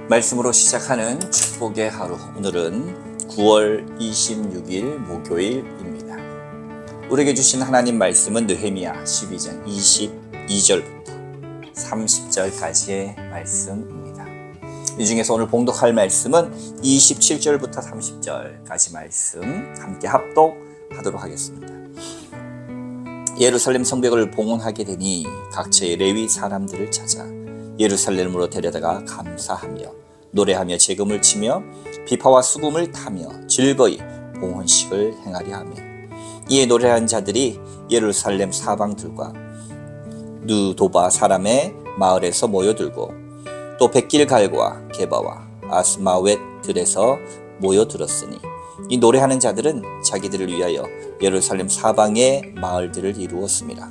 말씀으로 시작하는 축복의 하루, 오늘은 9월 26일 목요일입니다. 우리에게 주신 하나님 말씀은 느헤미야 12장 22절부터 30절까지의 말씀입니다. 이 중에서 오늘 봉독할 말씀은 27절부터 30절까지 말씀 함께 합독하도록 하겠습니다. 예루살렘 성벽을 봉헌하게 되니 각처의 레위 사람들을 찾아 예루살렘으로 데려다가 감사하며 노래하며 재금을 치며 비파와 수금을 타며 즐거이 봉헌식을 행하려 하며, 이에 노래한 자들이 예루살렘 사방들과 느도바 사람의 마을에서 모여들고 또 백길갈과 게바와 아스마웻들에서 모여들었으니, 이 노래하는 자들은 자기들을 위하여 예루살렘 사방의 마을들을 이루었습니다.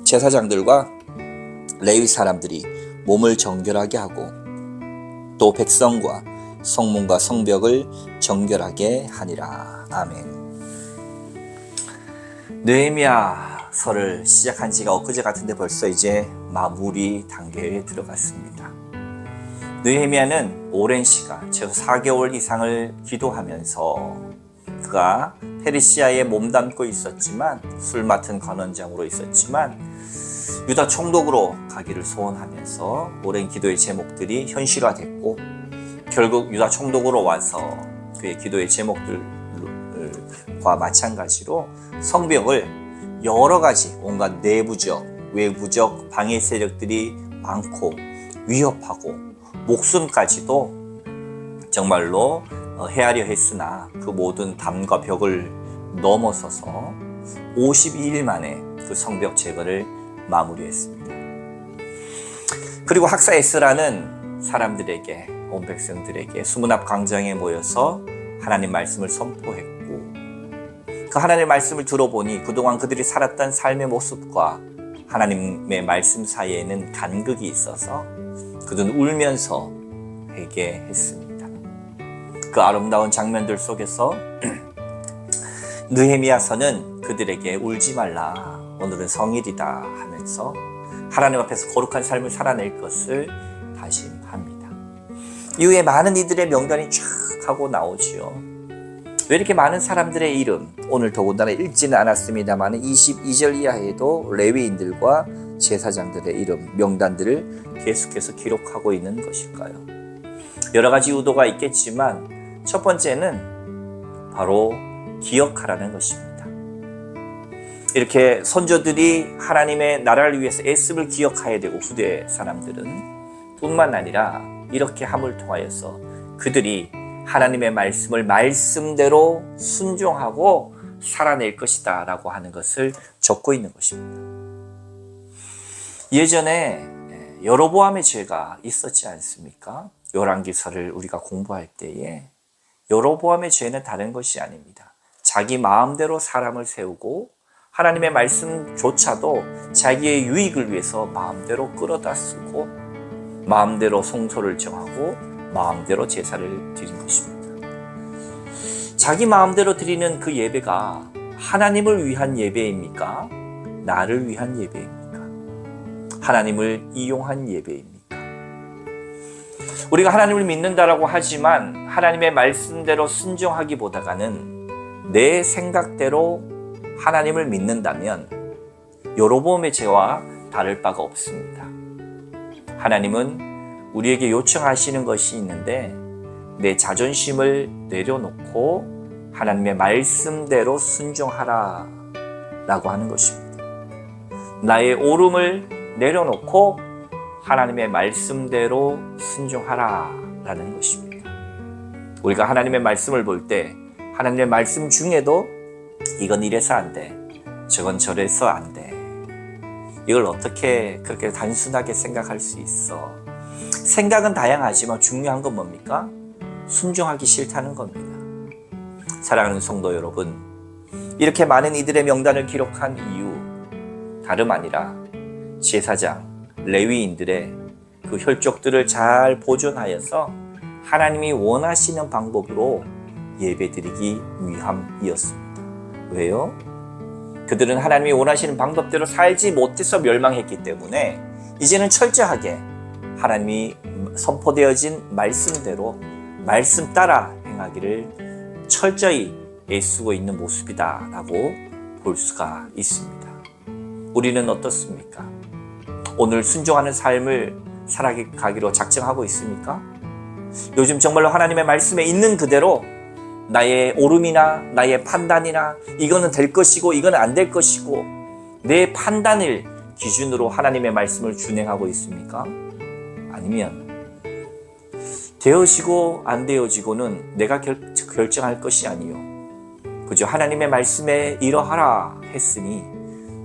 제사장들과 레위 사람들이 몸을 정결하게 하고 또 백성과 성문과 성벽을 정결하게 하니라. 아멘. 느헤미야서를 시작한 지가 엊그제 같은데 벌써 이제 마무리 단계에 들어갔습니다. 느헤미야는 오랜 시간, 즉 4개월 이상을 기도하면서 그가 페르시아에 몸담고 있었지만, 술 맡은 관원장으로 있었지만 유다 총독으로 가기를 소원하면서 오랜 기도의 제목들이 현실화됐고, 결국 유다 총독으로 와서 그의 기도의 제목들과 마찬가지로 성벽을 여러 가지 온갖 내부적, 외부적 방해 세력들이 많고 위협하고 목숨까지도 정말로 헤아려 했으나 그 모든 담과 벽을 넘어서서 52일 만에 그 성벽 제거를 마무리했습니다. 그리고 학사 에스라는 사람들에게, 온 백성들에게 수문 앞 광장에 모여서 하나님 말씀을 선포했고, 그 하나님의 말씀을 들어보니 그동안 그들이 살았던 삶의 모습과 하나님의 말씀 사이에는 간극이 있어서 그들은 울면서 회개했습니다. 그 아름다운 장면들 속에서 느헤미야서는 그들에게 울지 말라, 오늘은 성일이다 하면서 하나님 앞에서 거룩한 삶을 살아낼 것을 다짐합니다. 이후에 많은 이들의 명단이 쫙 하고 나오지요. 왜 이렇게 많은 사람들의 이름, 오늘 더군다나 읽지는 않았습니다만 22절 이하에도 레위인들과 제사장들의 이름, 명단들을 계속해서 기록하고 있는 것일까요? 여러 가지 의도가 있겠지만 첫 번째는 바로 기억하라는 것입니다. 이렇게 선조들이 하나님의 나라를 위해서 애씀을 기억해야 되고, 후대 사람들은 뿐만 아니라 이렇게 함을 통하여서 그들이 하나님의 말씀을 말씀대로 순종하고 살아낼 것이다 라고 하는 것을 적고 있는 것입니다. 예전에 여로보암의 죄가 있었지 않습니까? 열왕기서를 우리가 공부할 때에 여로보암의 죄는 다른 것이 아닙니다. 자기 마음대로 사람을 세우고 하나님의 말씀조차도 자기의 유익을 위해서 마음대로 끌어다 쓰고 마음대로 성소를 정하고 마음대로 제사를 드린 것입니다. 자기 마음대로 드리는 그 예배가 하나님을 위한 예배입니까? 나를 위한 예배입니까? 하나님을 이용한 예배입니까? 우리가 하나님을 믿는다라고 하지만 하나님의 말씀대로 순종하기보다는 내 생각대로 하나님을 믿는다면 여로보암의 죄와 다를 바가 없습니다. 하나님은 우리에게 요청하시는 것이 있는데 내 자존심을 내려놓고 하나님의 말씀대로 순종하라 라고 하는 것입니다. 나의 오름을 내려놓고 하나님의 말씀대로 순종하라 라는 것입니다. 우리가 하나님의 말씀을 볼 때 하나님의 말씀 중에도 이건 이래서 안 돼, 저건 저래서 안 돼, 이걸 어떻게 그렇게 단순하게 생각할 수 있어? 생각은 다양하지만 중요한 건 뭡니까? 순종하기 싫다는 겁니다. 사랑하는 성도 여러분, 이렇게 많은 이들의 명단을 기록한 이유 다름 아니라 제사장, 레위인들의 그 혈족들을 잘 보존하여서 하나님이 원하시는 방법으로 예배드리기 위함이었습니다. 왜요? 그들은 하나님이 원하시는 방법대로 살지 못해서 멸망했기 때문에 이제는 철저하게 하나님이 선포되어진 말씀대로 말씀 따라 행하기를 철저히 애쓰고 있는 모습이다라고 볼 수가 있습니다. 우리는 어떻습니까? 오늘 순종하는 삶을 살아가기로 작정하고 있습니까? 요즘 정말로 하나님의 말씀에 있는 그대로 나의 오름이나 나의 판단이나 이거는 될 것이고 이거는 안 될 것이고 내 판단을 기준으로 하나님의 말씀을 준행하고 있습니까? 아니면 되어지고 안 되어지고는 내가 결정할 것이 아니요 그저 하나님의 말씀에 이러하라 했으니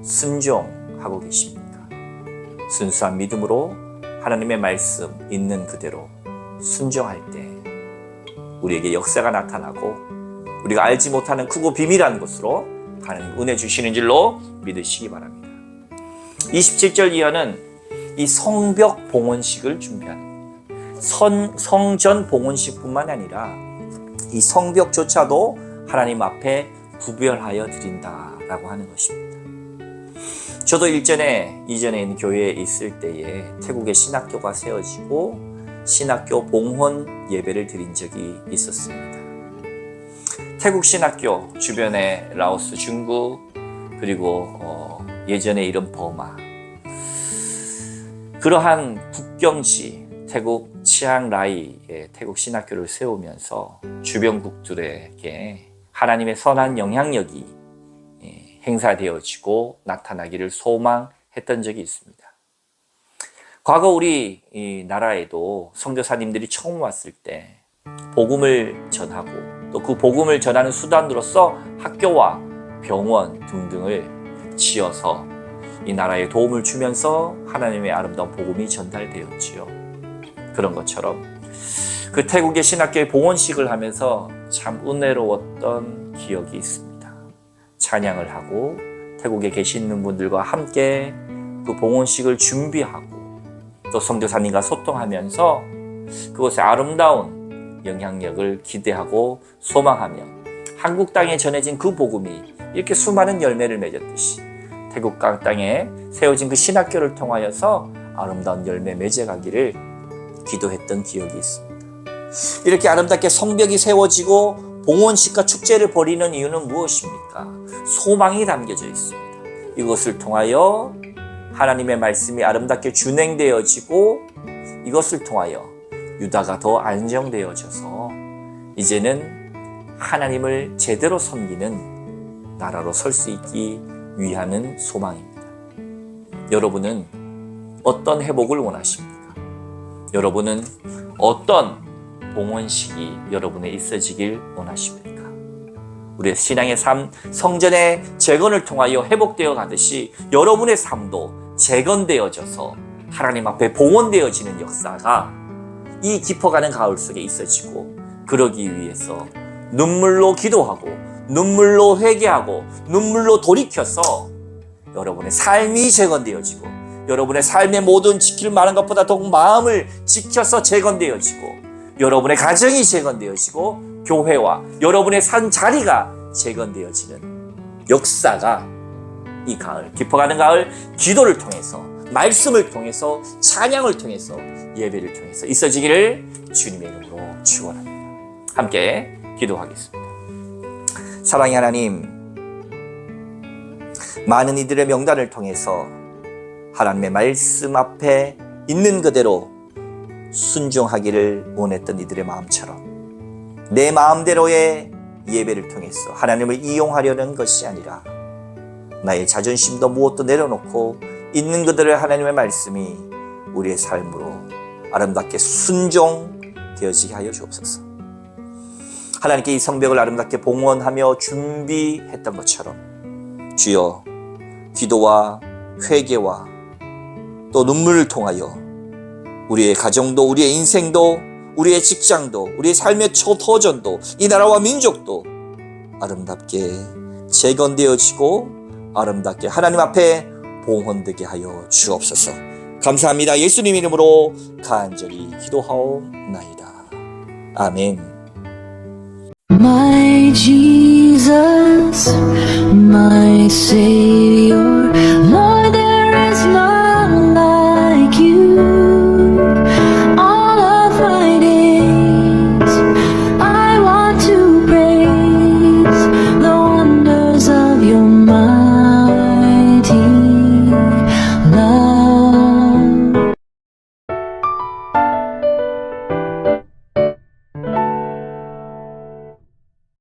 순종하고 계십니까? 순수한 믿음으로 하나님의 말씀 있는 그대로 순종할 때 우리에게 역사가 나타나고 우리가 알지 못하는 크고 비밀한 것으로 하나님 은혜 주시는 줄로 믿으시기 바랍니다. 27절 이하는 이 성벽 봉헌식을 준비하는 성전 봉헌식뿐만 아니라 이 성벽조차도 하나님 앞에 구별하여 드린다라고 하는 것입니다. 저도 이전에 있는 교회에 있을 때에 태국의 신학교가 세워지고 신학교 봉헌 예배를 드린 적이 있었습니다. 태국 신학교 주변에 라오스, 중국 그리고 예전에 이런 버마 그러한 국경지 태국 치앙라이에 태국 신학교를 세우면서 주변국들에게 하나님의 선한 영향력이 행사되어지고 나타나기를 소망했던 적이 있습니다. 과거 우리 이 나라에도 선교사님들이 처음 왔을 때 복음을 전하고 또 그 복음을 전하는 수단으로서 학교와 병원 등등을 지어서 이 나라에 도움을 주면서 하나님의 아름다운 복음이 전달되었지요. 그런 것처럼 그 태국의 신학교의 봉헌식을 하면서 참 은혜로웠던 기억이 있습니다. 찬양을 하고 태국에 계시는 분들과 함께 그 봉헌식을 준비하고 또 선교사님과 소통하면서 그곳의 아름다운 영향력을 기대하고 소망하며 한국 땅에 전해진 그 복음이 이렇게 수많은 열매를 맺었듯이 태국 땅에 세워진 그 신학교를 통하여서 아름다운 열매 맺어가기를 기도했던 기억이 있습니다. 이렇게 아름답게 성벽이 세워지고 봉헌식과 축제를 벌이는 이유는 무엇입니까? 소망이 담겨져 있습니다. 이것을 통하여 하나님의 말씀이 아름답게 준행되어지고 이것을 통하여 유다가 더 안정되어져서 이제는 하나님을 제대로 섬기는 나라로 설 수 있기 위하는 소망입니다. 여러분은 어떤 회복을 원하십니까? 여러분은 어떤 봉헌식이 여러분에 있어지길 원하십니까? 우리의 신앙의 삶, 성전의 재건을 통하여 회복되어 가듯이 여러분의 삶도 재건되어져서 하나님 앞에 봉헌되어지는 역사가 이 깊어가는 가을 속에 있어지고 그러기 위해서 눈물로 기도하고 눈물로 회개하고 눈물로 돌이켜서 여러분의 삶이 재건되어지고 여러분의 삶의 모든 지킬 만한 것보다 더욱 마음을 지켜서 재건되어지고 여러분의 가정이 재건되어지고 교회와 여러분의 산 자리가 재건되어지는 역사가 이 가을, 깊어가는 가을 기도를 통해서 말씀을 통해서 찬양을 통해서 예배를 통해서 있어지기를 주님의 이름으로 축원합니다. 함께 기도하겠습니다. 사랑의 하나님, 많은 이들의 명단을 통해서 하나님의 말씀 앞에 있는 그대로 순종하기를 원했던 이들의 마음처럼 내 마음대로의 예배를 통해서 하나님을 이용하려는 것이 아니라 나의 자존심도 무엇도 내려놓고 있는 그대로의 하나님의 말씀이 우리의 삶으로 아름답게 순종되어지게 하여 주옵소서. 하나님께 이 성벽을 아름답게 봉헌하며 준비했던 것처럼 주여 기도와 회개와 또 눈물을 통하여 우리의 가정도 우리의 인생도 우리의 직장도 우리의 삶의 터전도 이 나라와 민족도 아름답게 재건되어지고 아름답게 하나님 앞에 봉헌되게 하여 주옵소서. 감사합니다. 예수님 이름으로 간절히 기도하옵나이다. 아멘. My Jesus,